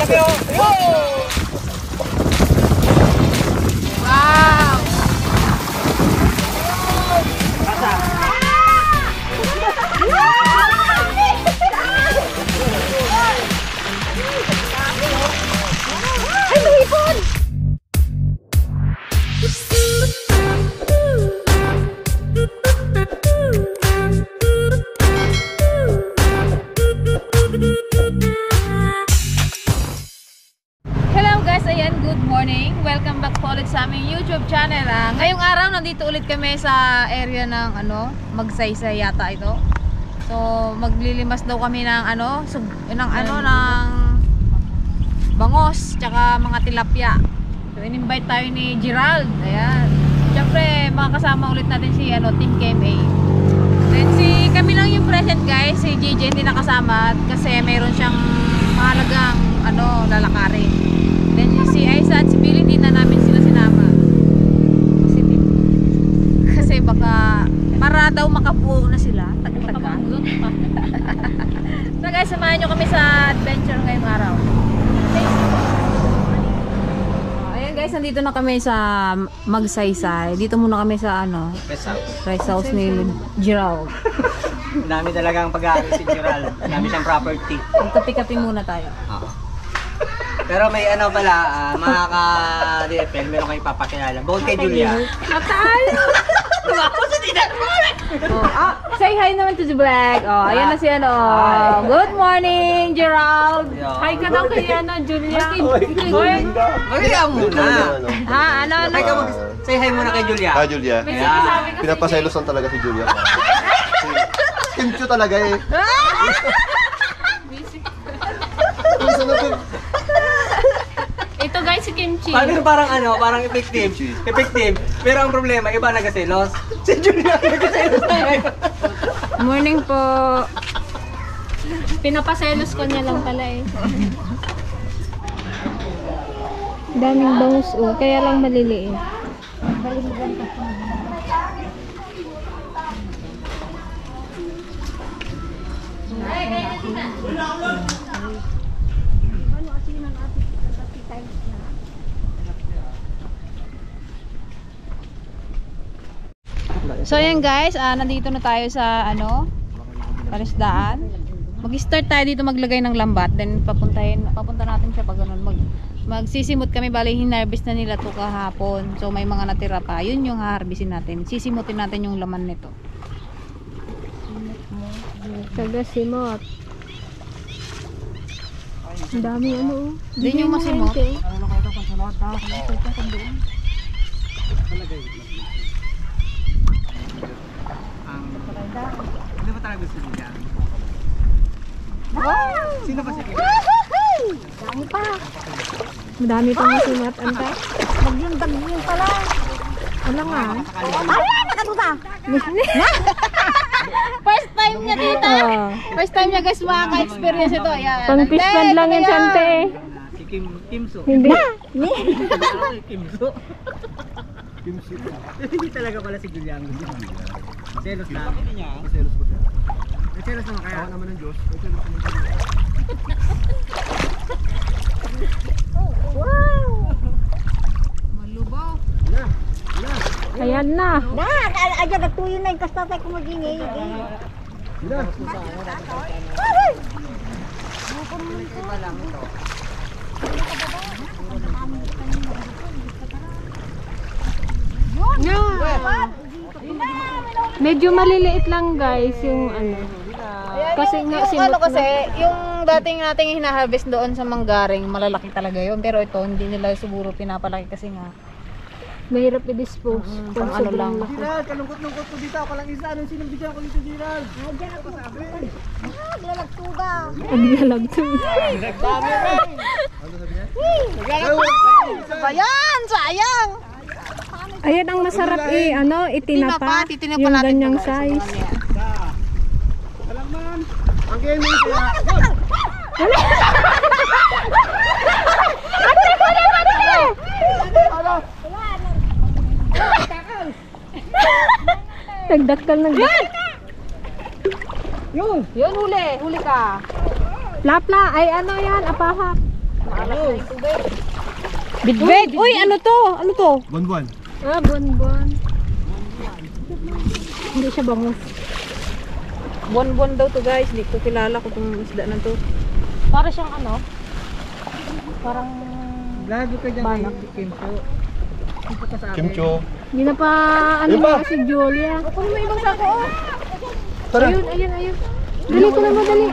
malaki oh. Wow! Kasa. Ay, mahipon! Hello guys, ayan, good morning. Welcome back po ulit sa aming YouTube channel. Ngayong araw, nandito ulit kami sa area ng Magsaysay yata ito. So, maglilimas daw kami ng ng bangos, tsaka mga tilapia. So, in-invite tayo ni Gerald. Ayan. Siyempre, makakasama ulit natin si Team KMA. Then, kami lang yung present guys. Si JJ hindi nakasama kasi mayroon siyang mahalagang lalakarin. Then, si Aiza at si Billy, hindi na namin sila sinama. Kasi baka para daw makabuo na sila. Taga-taga. So guys, samahan nyo kami sa adventure ngayong araw. Ayan guys, nandito na kami sa Magsaysay. Dito muna kami sa rice house ni Gerald. Dami talagang pag-aaral si Gerald. Dami siyang property. Magkapi-kapi muna tayo. Pero may pala, mga ka-DFL, meron kayong papakilala. Bukod kay Julia. Tayo! Ako sa tinan mo! Say hi naman to the vlog. Ayan na si Good morning, Gerald. Hi ka daw kay Julia. Magkaya muna. Say hi muna kay Julia. Hi, Julia. Pinapaselos lang talaga si Julia. Kim Chu talaga eh. Ito guys, si Kimchi. Parang effective. Effective. Pero ang problema, iba nagkaselos. Si Julia nagkaselos na ngayon. Morning po. Pinapaselos ko niya lang pala eh. Daming bangus kaya lang maliliit. So ayan guys, nandito na tayo sa Parisdaan. Mag-start tayo dito maglagay ng lambat, then papunta natin siya pag ganun. Magsisimot kami, bali hinarvest na nila to kahapon. So may mga natira pa. Yun yung haharbisin natin. Sisimutin natin yung laman nito. Taga-simot. Ang dami Din yung masimot. Hindi ba talaga gusto niya? Wow! Sino ba si Kim? Dami pa. Madami pang masimot. Antay. Bagyong pala. Wala nga. Nakatuta! First time niya dito. First time niya guys makaka-experience ito. Ayan. Pang fishpond lang yung sante eh. Si Kimso. Hindi. Kimso. Hindi talaga pala si Julia ang gusto. Selos na. Selos ko siya. Selos naman kaya. Naman ng Diyos. Selos naman ng Diyos. Wow! Malubaw. Ayan na. Aja gatuyo na yung kastatay ko magingay. Medyo maliliit lang guys yung Kasi nga simot yung dating nating hinaharvest doon sa Manggaring, malalaki talaga yun. Pero ito, hindi nila siguro pinapalaki kasi nga mahirap i-dispose. Pang lang. Gerald, kalungkot-lungkot ko dito. Ako lang isa. Anong sinabigyan ko nito, Gerald? Diyan ako sabi. Lalagtuga. Ang lalagtuga. Dami rin. Ayan, sayang! Ayan ang masarap itinapa. Titinapa Yung natin ganyang ito, guys. size. Salaman. Ang gaming kaya. Nagdaktal ng Yun, huli ka. Lapla, ay yan, apahak. Bidbid! Uy, ano to? Ano to? Buwan-buwan. Ah, bonbon. Hindi siya bangus. Buwan-buwan daw to guys. Hindi ko kilala kung itong isda na to. Para siyang ano? Parang Lagi ka dyan kay Kimcho. Dito ka sa akin. Kimcho. hindi na pa ano Yun ba? na si Julia. Kung may ibang sako, oh. Tara. Ayun. Dali ko na madali.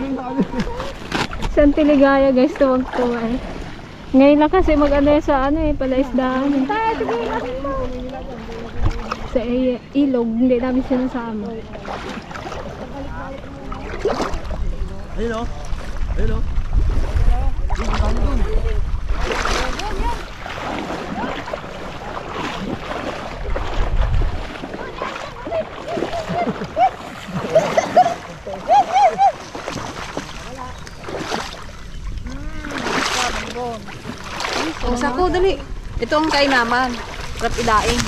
Santiligaya guys, tuwag tuwa eh. Ngayon lang kasi mag-ano sa ano eh, palaisdaan eh. Sa ilog, hindi namin sinasama. Ayun o. Ayun o. Ang sako, dali. Ito ang kainaman. Sarap idaing.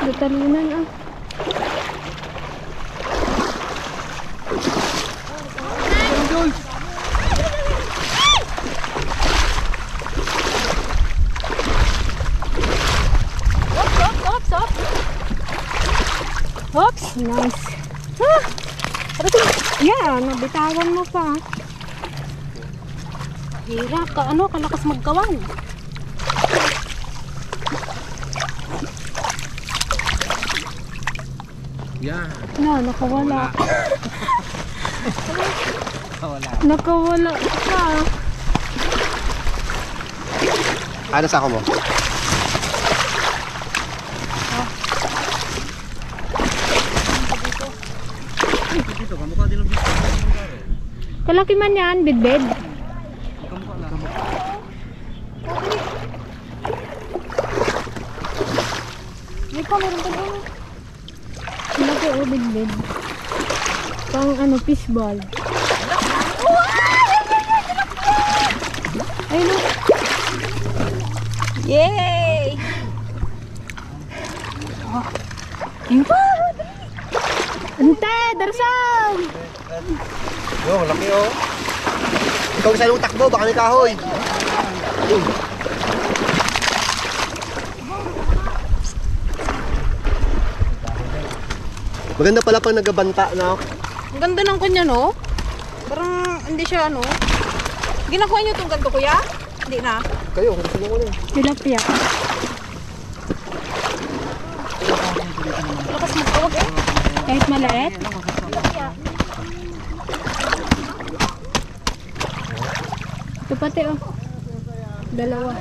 Datalunan ah. Oops, nice. Ah! Yeah, nabitawan mo pa. Hirap ka, ano, kalakas magkawan. Yan. Na, nakawala. Wala. Nakawala ka. Ano sa ako mo? Dito, kamukha din lang dito. Kalaki man yan, bidbid. Kamukha lang. May pa, meron pa doon. Malaki o bidbid. Pang ano, fishball. Ayun o. Yay! Ante, darsam! Yo, laki o. Ikaw sa ilong takbo, baka may kahoy. Maganda pala pag nagabanta na. Ang ganda ng kanya, no? Parang hindi siya, ano? Ginakuha niyo itong ganito, kuya? Hindi na. Kayo, gusto mo na. Tilapia. Lakas magtawag eh. Kahit maliit. Ito pati oh. Dalawa.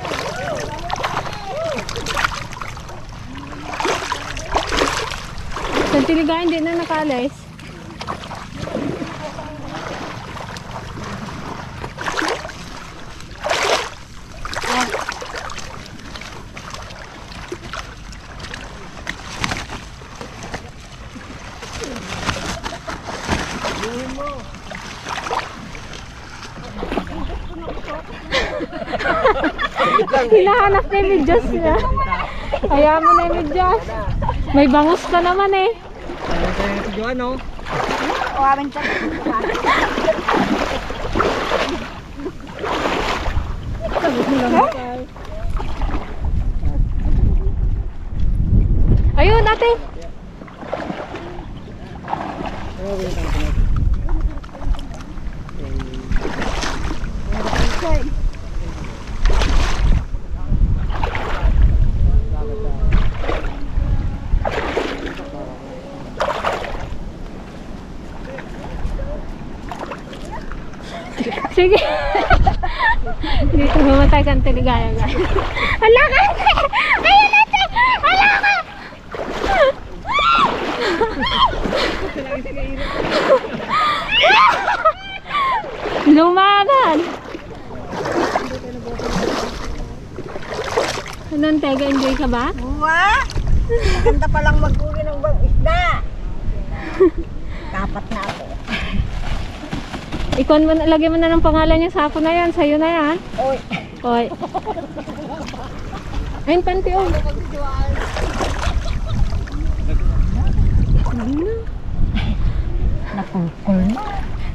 Sa tiligain din na nakalis. Hinahanap na yung medyas niya. Kaya mo na yung medyas. May bangus ka naman eh. Ayun sa'yo si Joan, no? O, amin siya. Ayun, ate. Sige. Dito mamatay kang tiligaya guys. Hala ka! Ayun ate! Hala ka! Lumaban! Anong tega? Enjoy ka ba? Uwa! Maganda palang mag-uwi ng bang isda. Dapat na ako. Ikon mo, lagyan mo na ng pangalan niya sa ako na yan. Sa'yo na yan. Oy. Oy. Ayun, panty oh. Napukol na.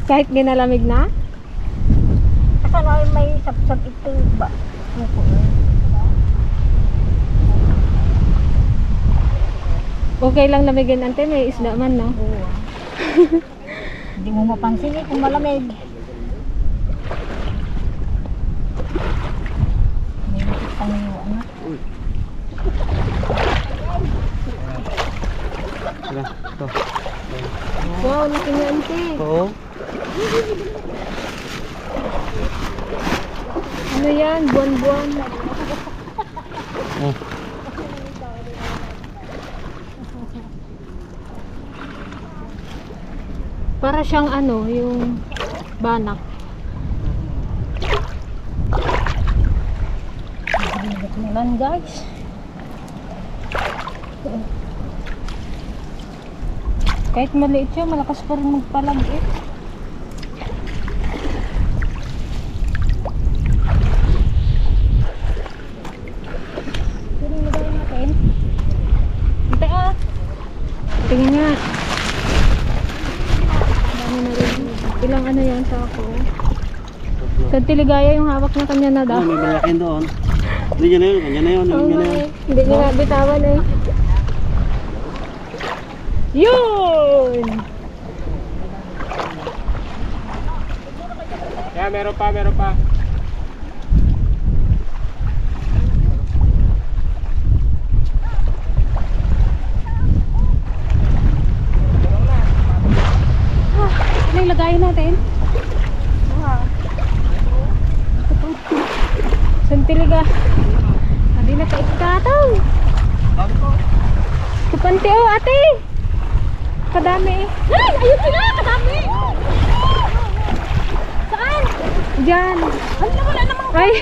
Kahit ginalamig na? Kasi na may sapsap ito ba? Okay lang lamigin ante, may isda man no? Oo. Hindi mo mapansin kung malamig. May ikit pang iyo, ano? Wow, laki niya ante. Oo. Ano yan? Buwan-buwan. Para siyang ano, yung banak. Bigat naman guys. Kahit maliit siya, malakas pa rin magpalagit. Sino mo gawin natin? Ante ah! Tingnan nga. Dami na rin. Ilang ano yan sa ako. Sa Tiligaya yung hawak na kanya na daw. May malaking doon. Hindi niya na yun, kanya na yun. Oo nga eh. Hindi niya nabitawan eh. Yun! Yeah, meron pa, meron pa. Ano yung lagayin natin? Santiliga. Hindi na kaikataw. Kapante oh ate. Kadami eh. Ay! Ayun sila! Kadami! Saan? Diyan. Ano wala namang... Ay!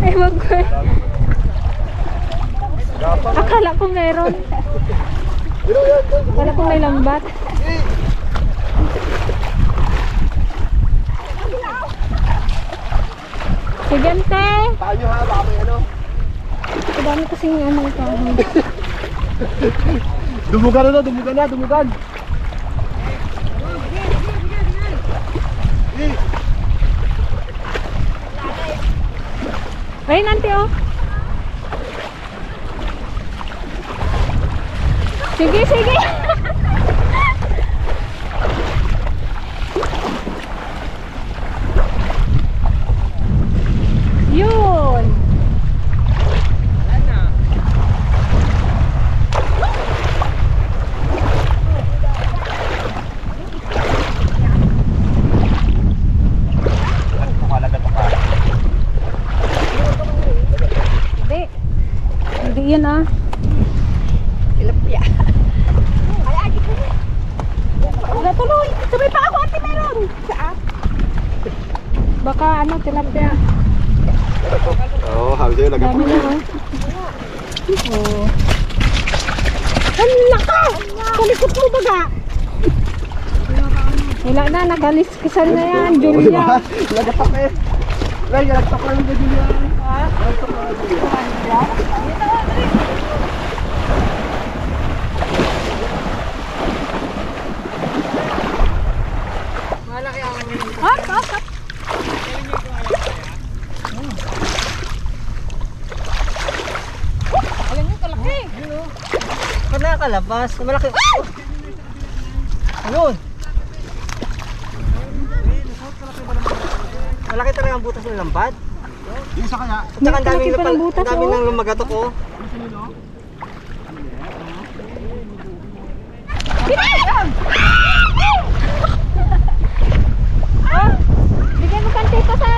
Ay wag ko eh. Akala ko meron. Akala ko may lambat. Sigante! Tayo ha, baka may ano. Kadami kasing ano ito. Dumugan na, dumugan na, dumugan. Ay, nanti oh. Sige, sige. Yun. Hindi yan ah. Tilapia. Ay, agi ko. Wala tuloy. Sabay pa ako, ate meron. Saan? Baka ano, tilapia. Oo, habi sa'yo, lagay Dami na oh. Oh. Ang laka! Kalikot mo baga. Wala na, nagaliskisan na yan, Julia. Lagatak eh. Lagatak lang ba, Julia? Hop, hop, hop. Alam niyo, kalaki. Pag nakakalabas, malaki. Ayun! Malaki talaga ang butas ng lambat. Yung isa kaya. At saka ang daming Malaki pa ng butas, ang dami oh. ng lumagatok oh. Oh, bigyan mo kante ko sa...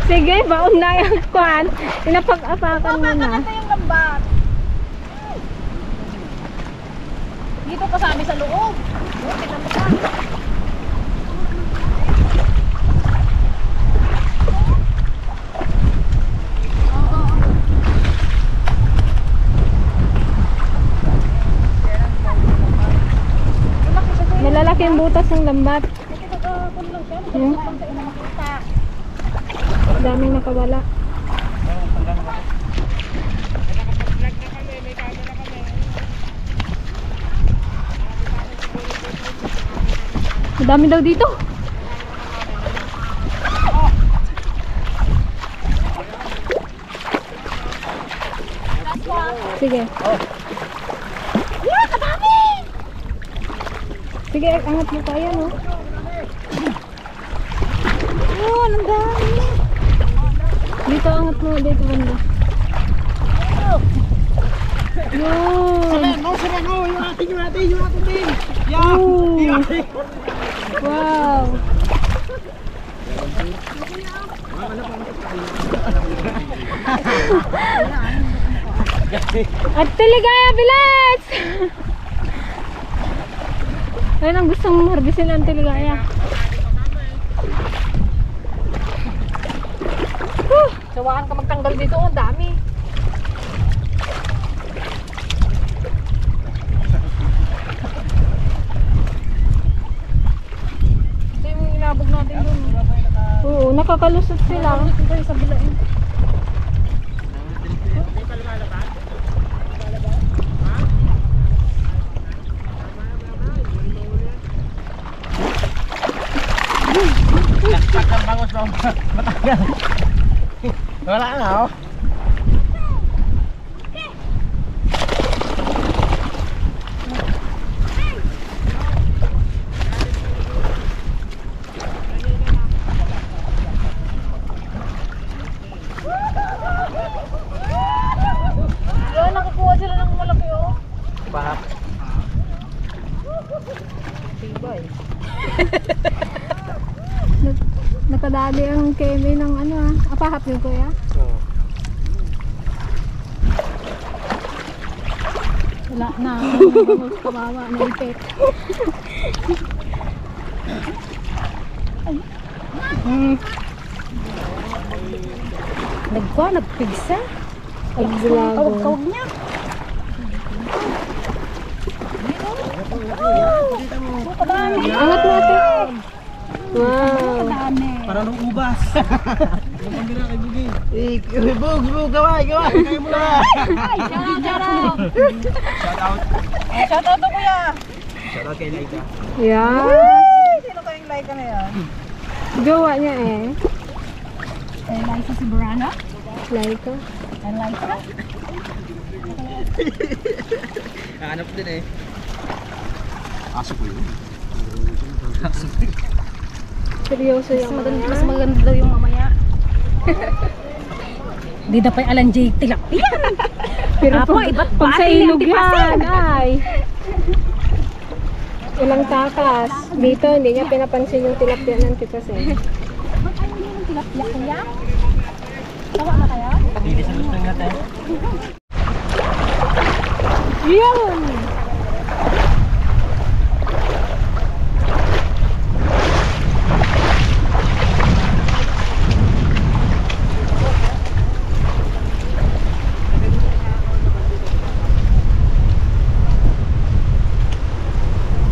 Sige, baon na yung kuhan. Pinapag-apakan mo na. Yung lambat. Dito kasama sa loob. Malalaki yung butas ng lambat. Hmm? Daming nakawala. Madami daw dito. Sige. Sige, angat mo pa yan, oh. Oh, ang dami. Dito, angat mo. Dito, banda. Yun. Yung ating din. Oh. Wow. At Ligaya, bilis! Ayun ang gustong harbisin ang Ligaya. Sawakan ka magtanggal dito, ang dami. Ito yung inabog natin doon. Oo, nakakalusot sila. Sa bilain. Ang bangos na matagal. Wala na, oh. Yan, nakakuha sila ng malaki, oh. Pahap. Tibay. Nakadali ang keme ng ano ah. Apahap yun, kuya? Oo. Wala na. Kawawa na ipit. Nagpigsa. Pagbilago. Kawag niya. Angat mo ate. Wow. Para nung ubas. Yung kamera kay Bugi. Bug, gaway. Kaya mo na. Shout out to kuya. Shout out kay Laika. Yan. Sino kayong like na yan? Jowa niya eh. Liza si Burana. Laika. Liza. Hanap din eh. Aso ko yun. Seryoso yung Mas maganda daw yung mamaya. Di na pa yung Alan J. Tilapia. Pero Apo, iba't pag sa bati ilog yung yan, ay. Ilang takas. Dito, hindi niya pinapansin yung tilapia ng tipasin. Tilapia kaya? Tawa na kaya? Hindi sa gusto natin. Yun!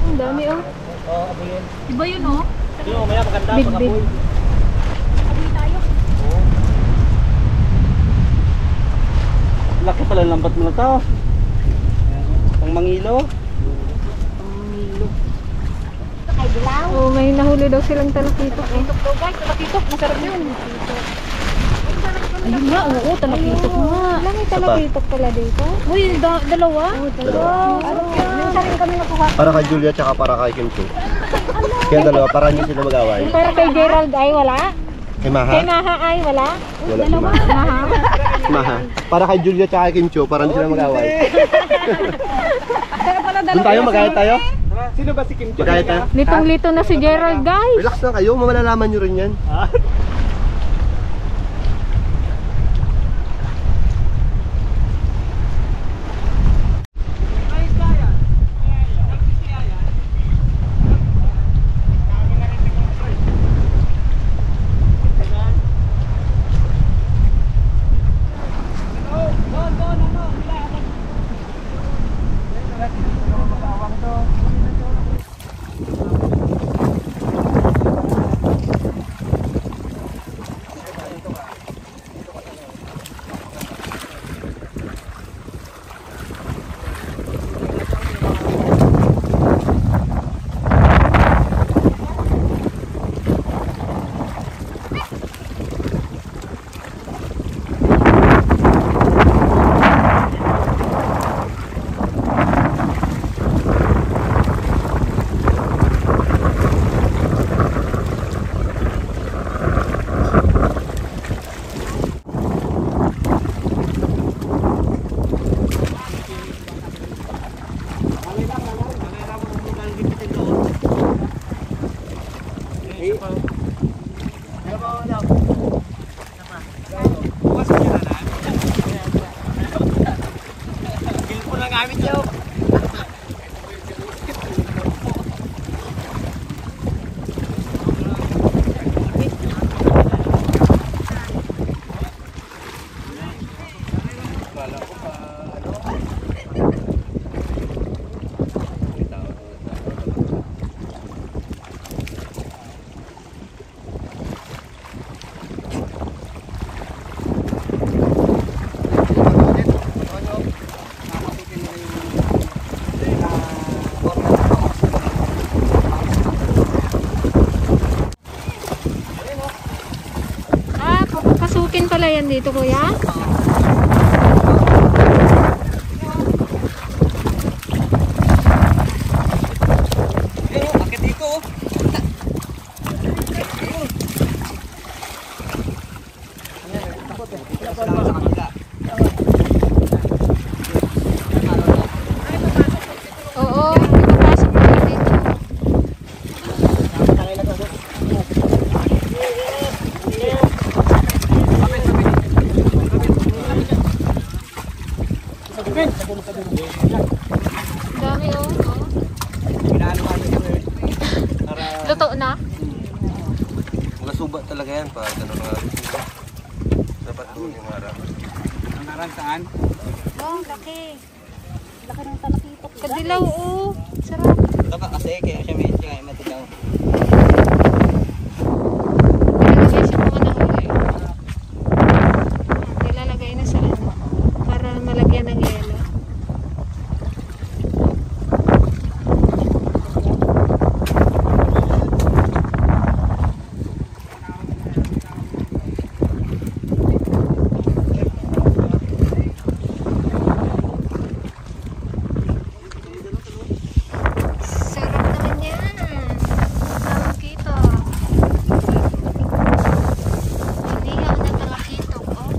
Ang dami oh. Oo, abo yun. Iba yun, oh. Yung mamaya maganda. Big, Pag-apoy. big. Laki pala ng lambat mo na to. Pang mangilo. Oh, may nahuli daw silang talakitok. Talakitok daw, guys. Talakitok. Masarap yun. Ayun nga, oo, talakitok nga. Wala may talakitok pala dito. Uy, dalawa. Minsan rin kami nakuha. Para kay Julia tsaka para kay Kim Chu. Kaya dalawa, para hindi sila mag-away. Para kay Gerald ay wala. Kay Maha? Kay Maha ay wala. Wala si Maha. Maha. Maha. Para kay Julia tsaka kay Kim Chu, para hindi sila mag-away. Doon tayo, magayat tayo. Sino ba si Kim Chu? Magayat tayo. Litong-lito na si Gerald, guys. Relax na kayo, malalaman nyo rin yan. Papapasukin pala yan dito, kuya? Akit dito. Oo, papasok pala dito. Dami oh. Luto na? Mga suba talaga yan pa. Ganun nga. Dapat doon yung harap. Ang harang saan? Oh, laki. Laki ng talakitok. Kadilaw oh. Sarap. Dapat kasi kaya siya may matilaw. Nilalagay sa mga nahuli. Nilalagay na sa ano. Para malagyan ng yelo. Sarap naman yan. Talakito. Inihaw na talakito, oh.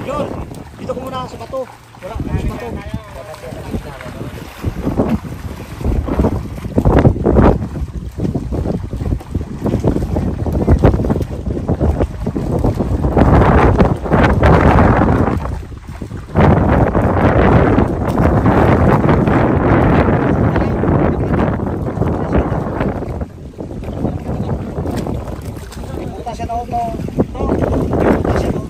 Yun! Dito ko muna sa bato. Wala, sa bato. Butas yan ako to. Butas yan ako.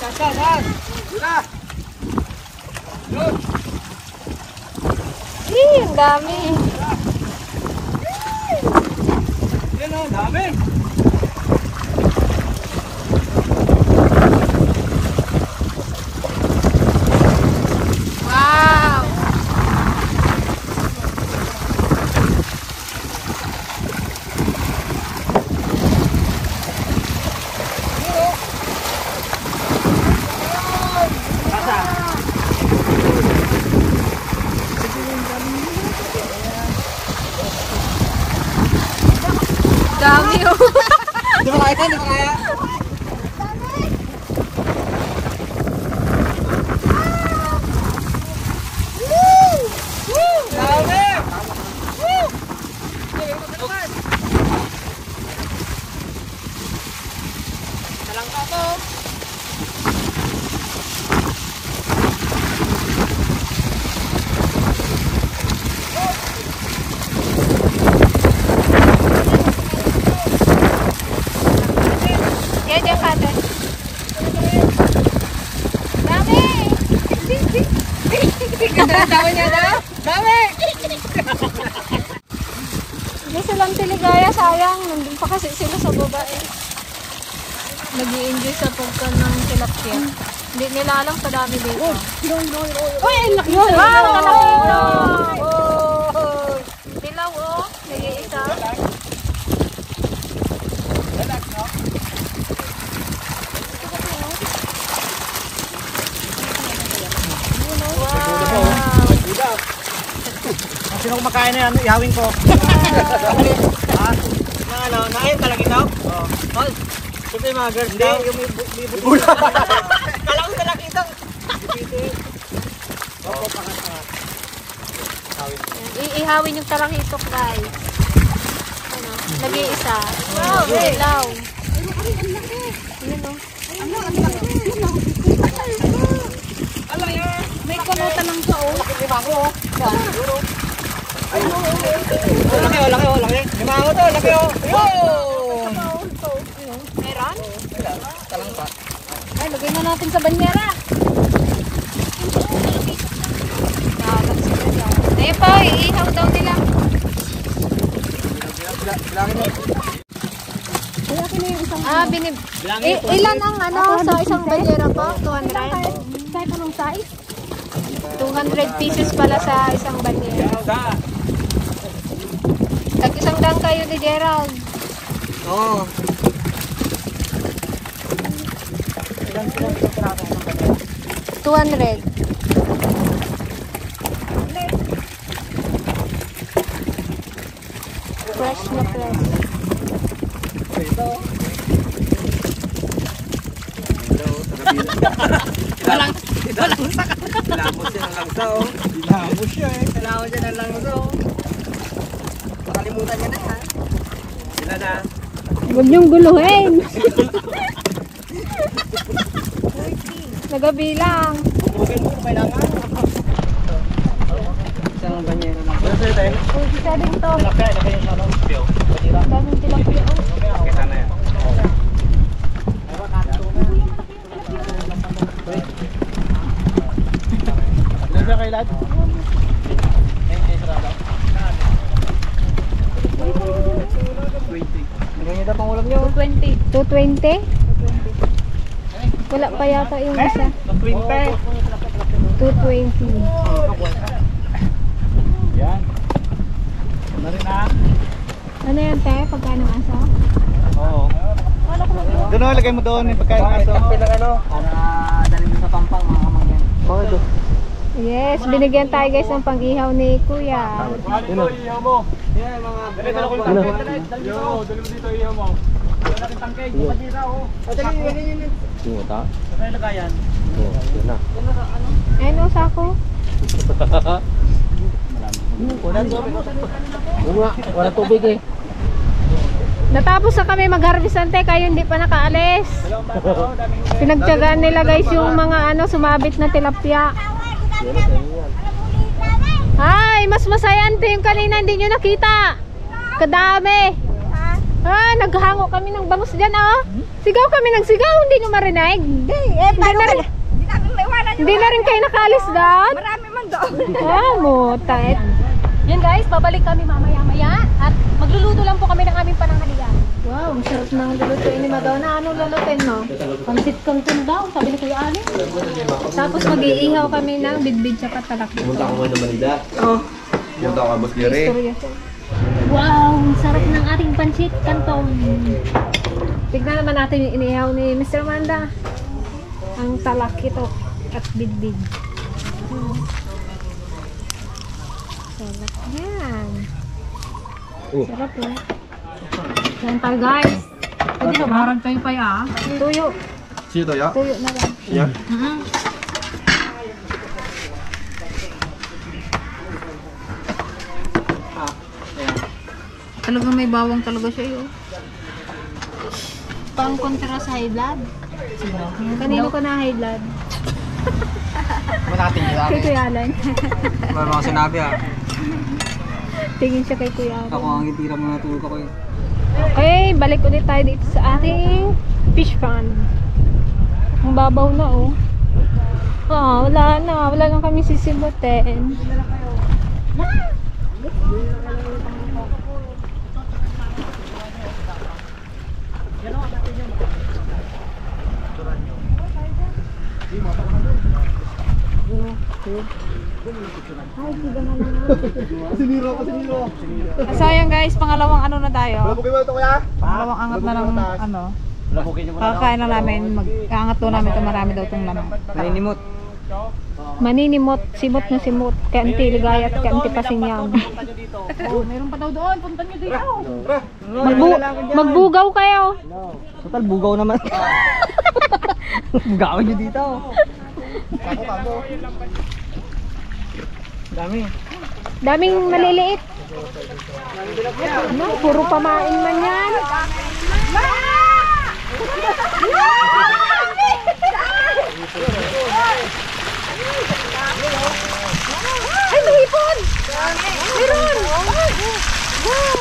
Tas! Wala! Yun! Ang dami. Yan o, dami! Wow! Dami oh. Di ba kaya ito? Di ba kaya? Dami! Talang ka to. Yan yung kate. Dami! Dami niya na? Dami! Hindi silang tiligaya, sayang. Nandun pa kasi sila sa baba eh. Nag-i-enjoy sa pagkan ng tilapia. Hindi nila alam kadami dito. Uy, ang laki. Wow! Kalakito! Oh! Dilaw oh. Nag-iisa. Wow! Sino kumakain? kaya na yan, ihawin ko. Na ano, naayon talaga ito? Oo. Tol, ito yung mga girls daw. Hindi, yung may bula. Kala ko talaga ito. Opo, pakat. Iihawin yung tarakitok, guys. Ano? Nag-iisa. Wow, ilaw. Ayan o. May kulutan lang sa o. Laki. Limango to, laki o. Yun! Meron? Talang pa. Ay, lagay na natin sa banyera. Ayun po, iihaw daw nila. Ilan ang ano sa isang banyera po? 200? Kahit anong size? 200 pieces pala sa isang banyera. Tag-isang dang kayo ni Gerald. Oo. 200. Fresh na fresh. Lamos yan ang langsa o. Lamos siya eh. Lamos yan ang langsa o. Nakalimutan niya na yan. Sila na. Huwag niyong guluhin. Nagabilang. Bukugin mo kung kailangan. Isang banyero lang. Isa din to. Ilapya yung ano. Daming tilapia. Okay, sana yan. Nasa kay lad? Ganyan na pang ulam nyo. 220. 220? Wala pa yata yung isa. 220. Yan. Ano rin na? Ano yan, te? Pagkano aso? Oo. Doon o, lagay mo doon yung pagkain ng aso. Pilang ano? Para dali mo sa pampang mga kamangyan. Oo, doon. Yes, binigyan tayo guys ng pang-ihaw ni Kuya. Dito, ihaw mo. Yan, mga... Dali mo dito, ihaw mo. Wala natin tangkay, pagkira o. Dali, ganyan yun. Yung mata? Saan lagayan? Oo, yun na. Ayun o, sako. Wala tubig eh. Natapos na kami mag-harvestante, kayo hindi pa nakaalis. Pinagtyagaan nila guys yung mga ano, sumabit na tilapia. Ay, mas masaya ante yung kanina, hindi nyo nakita. Kadami. Ah, naghango kami ng bangus dyan, oh. Sigaw kami ng sigaw, hindi nyo marinig. Hindi na rin kayo nakalis doon. Marami man doon. Ah, mutat. Yan guys, babalik kami mamaya-maya at magluluto lang po kami ng aming pananghalian. Wow, ang sarap ng lulutuin ni Madonna. Anong lulutuin mo? Pansit canton daw, sabi ni Kuya Ali. Tapos mag-iihaw kami ng bidbid tsaka talakito. Pumunta ako ngayon ng Manila. Oo. Pumunta ako Boss Gary. Istorya siya. Wow, ang sarap ng ating pansit canton. Tignan naman natin yung inihaw ni Mr. Manda. Ang talakito at bidbid. Sarap yan. Sarap eh. Yan tayo guys. Pwede na baharan kayo pa ya. Tuyo. Sino to ya? Tuyo na lang. Ya? Talagang may bawang talaga siya yun. Pang kontra sa high blood. Kanino ka na high blood? Manating nila. Kay Kuya Alan. Wala mga sinabi ah. Tingin siya kay Kuya Alan. Ako ang itira mo natulog ako eh. Okay, balik ulit tayo dito sa ating fish pond. Ang babaw na oh. Ah, wala na kami sisibutin. So ayan guys, pangalawang ano na tayo. Wala po kayo ito kuya? Pangalawang angat na ng ano. Labukin niyo muna. Kakain na namin, mag-aangat daw namin ito, marami daw itong laman. Naninimot. Maninimot, simot na simot. Kaya anti ligaya at kaya anti pasinyam. Oh, meron pa daw doon. Punta nyo dito. Magbugaw kayo. Total, bugaw naman. Bugaw nyo dito. Dami. Daming maliliit. Ano, puro pamain man yan. Ay, may hipon! Meron! Wow!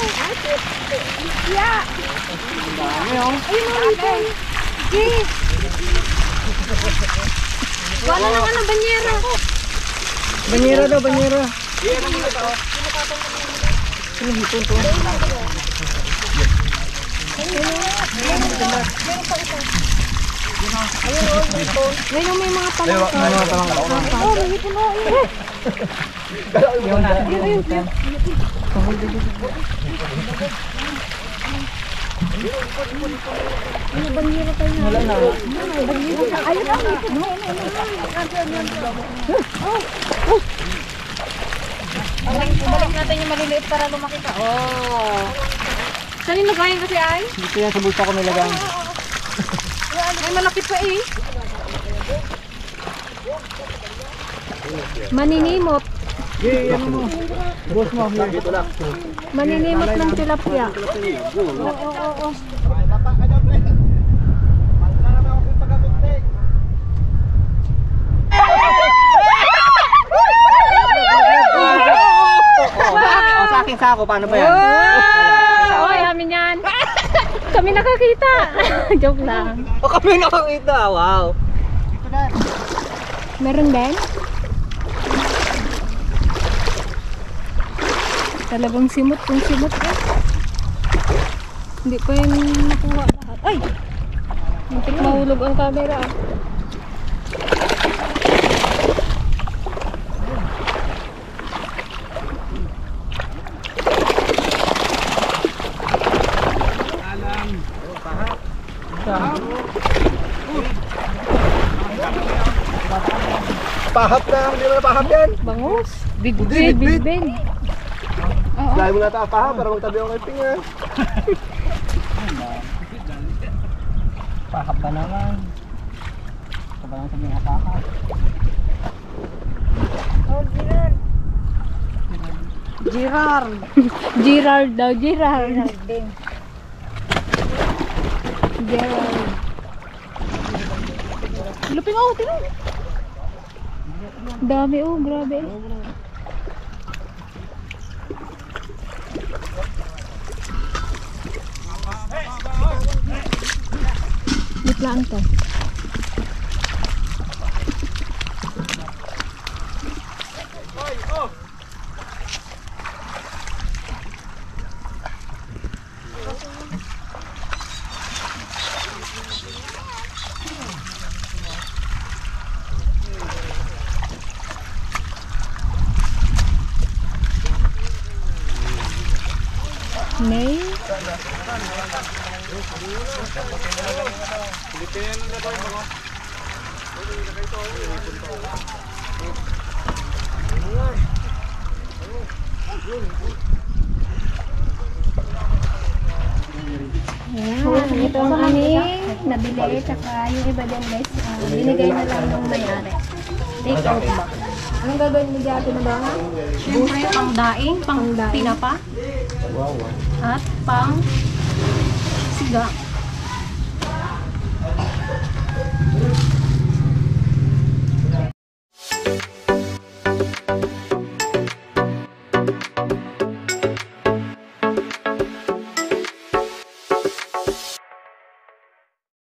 Yeah! Ayun ang hipon. Okay. Wala na nga ng banyera. Banyera daw, banyera. Ngayon may mga talangka. May mga talangka. Oh, may hipon oh. Ano banyera tayo na? Wala na. Ayun ang hipon. Balik natin yung maliliit para lumaki ka. Oh. Saan yung nagayin kasi ay? Dito yan sa bulsa ko nilagay. May malaki pa eh. Maninimot. Ano mo? Boss mo. Dito lang. Maninimot ng tilapia. Oo. Sa aking sako, paano ba yan? Oy, amin yan. Kami nakakita. Joke lang. O kami nakakita, wow. Meron din? Talagang simot kung simot eh. Hindi pa yan nakuha lahat. Ay! Muntik mahulog ang camera ah. Pahap na, hindi na pahap yan. Bangus. Big Ben. Dahil mo na ito pahap para magtabi ako kay Pinga. Pahap ba naman? Ito ba lang sabihin apakap? Gerard daw, Gerard. Gerard. Lupin oh, tingnan. Dami oh, grabe. Bitlaan to. May Ayan, ito ang aming nabili, tsaka yung iba dyan guys, binigay na lang ng mayari. Take out ba? Anong gagawin mo dyan? Ano ba? Siyempre, pang daing, pang daing. tinapa. At pang siga.